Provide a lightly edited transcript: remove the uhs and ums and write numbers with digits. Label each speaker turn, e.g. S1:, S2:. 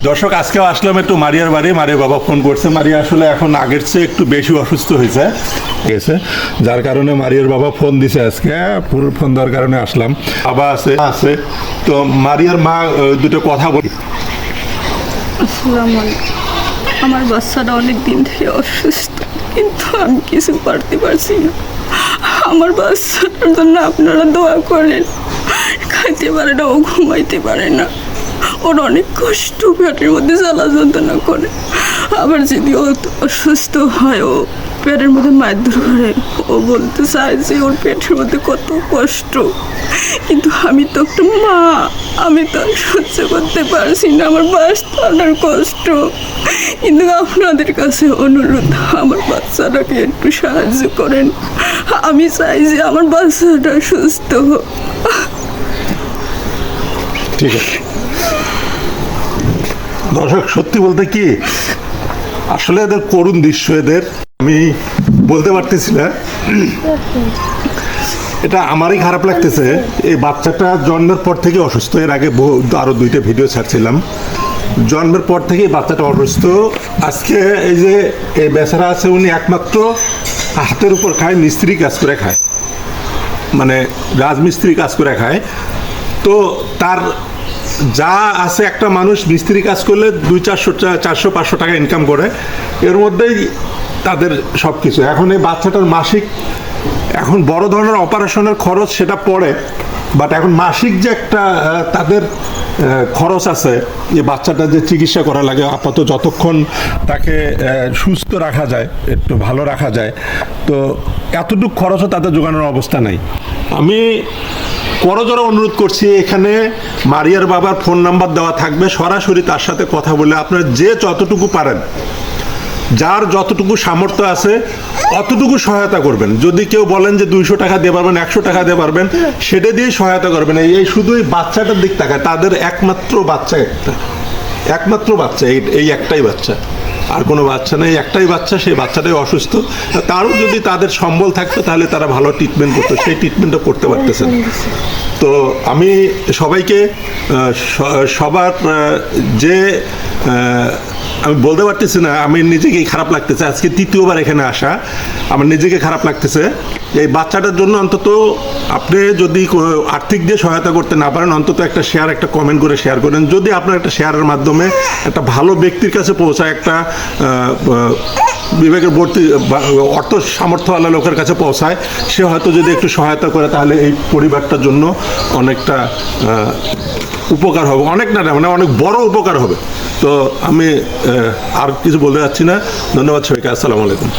S1: দর্শক আজকেও আসলাম একটু মারিয়ার বাড়ি। মারিয়ার বাবা ফোন করছে। মারিয়া আসলে এখন আগের চেয়ে একটু বেশি অসুস্থ হয়েছে, ঠিক আছে, যার কারণে মারিয়ার বাবা ফোন দিছে আজকে। পুরো ফোন দেওয়ার কারণে আসলাম। বাবা আছে তো মারিয়ার মা দুটো কথা বলি।
S2: আসসালামু আলাইকুম। আমার বাচ্চাটা অনেক দিন থেকে অসুস্থ, কিন্তু আমি কিছু করতে পারছি না। আমার বাচ্চাটার জন্য আপনারা দোয়া করেন। খাইতে পারে না, ও ঘুমাইতে পারে না, ওর অনেক কষ্ট, পেটের মধ্যে জ্বালা যন্ত্রণা করে। আবার যদি ও অসুস্থ হয়, ও পেটের মধ্যে মারধর করে। ও বলতে চায় যে ওর পেটের মধ্যে কত কষ্ট, কিন্তু আমি তো একটা মা, আমি তো আর সহ্য করতে পারছি না আমার বাচ্চাটার কষ্ট। কিন্তু আপনাদের কাছে অনুরোধ, আমার বাচ্চাটাকে একটু সাহায্য করেন। আমি চাই যে আমার বাচ্চাটা সুস্থ হোক।
S1: ঠিক আছে দর্শক, সত্যি বলতে কি আসলে এদের করুণ দৃশ্য, এদের আমি বলতে পারতেছি না। এটা আমারই খারাপ লাগতেছে। এই বাচ্চাটা জন্মের পর থেকে অসুস্থ। এর আগে আরো দুইটা ভিডিও ছাড়ছিলাম। জন্মের পর থেকেই বাচ্চাটা অসুস্থ। আজকে এই যে এই বেচারা আছে, উনি একমাত্র হাতের উপর খায়, মিস্ত্রি কাজ করে খায়, মানে রাজমিস্ত্রি কাজ করে খায়। তো তার যা আছে, একটা মানুষ মিস্ত্রি কাজ করলে 400-500 টাকা ইনকাম করে, এর মধ্যেই তাদের সব কিছু। এখন এই বাচ্চাটার মাসিক, এখন বড় ধরনের অপারেশনের খরচ সেটা পড়ে, বাট এখন মাসিক যে একটা তাদের খরচ আছে, যে বাচ্চাটা যে চিকিৎসা করা লাগে আপাতত, যতক্ষণ তাকে সুস্থ রাখা যায়, একটু ভালো রাখা যায়, তো এতটুকু খরচও তাদের জোগানোর অবস্থা নাই। আমি করজোড়ে অনুরোধ করছি, এখানে মারিয়ার বাবার ফোন নাম্বার দেওয়া থাকবে, সরাসরি তার সাথে কথা বলে আপনারা যে যতটুকু পারেন, যার যতটুকু সামর্থ্য আছে অতটুকু সহায়তা করবেন। যদি কেউ বলেন যে 200 টাকা দিয়ে পারবেন, 100 টাকা দিয়ে পারবেন, সেটা দিয়ে সহায়তা করবেন। এই শুধু এই বাচ্চাটার দিক তাকায়, তাদের একমাত্র বাচ্চা, একমাত্র বাচ্চা, এই একটাই বাচ্চা, আর কোনো বাচ্চা নেই, একটাই বাচ্চা। সেই বাচ্চাটাই অসুস্থ। তারও যদি তাদের সম্বল থাকতো তাহলে তারা ভালো ট্রিটমেন্ট করতো, সেই ট্রিটমেন্টটা করতে পারতেছেন। তো আমি সবাইকে সবার যে আমি বলতে পারতেছি না, আমি নিজেকেই খারাপ লাগতেছে। আজকে তৃতীয়বার এখানে আসা, আমার নিজেকে খারাপ লাগতেছে। এই বাচ্চাটার জন্য অন্তত আপনি যদি আর্থিক দিয়ে সহায়তা করতে না পারেন, অন্তত একটা শেয়ার, একটা কমেন্ট করে শেয়ার করেন। যদি আপনার একটা শেয়ারের মাধ্যমে একটা ভালো ব্যক্তির কাছে পৌঁছায়, একটা বিবেকের ভর্তি অর্থ সামর্থ্যওয়ালা লোকের কাছে পৌঁছায়, সে হয়তো যদি একটু সহায়তা করে, তাহলে এই পরিবারটার জন্য অনেকটা উপকার হবে। অনেক না, মানে অনেক বড় উপকার হবে। তো আমি আর কিছু বলতে যাচ্ছি না। ধন্যবাদ সবাইকে। আসসালামু আলাইকুম।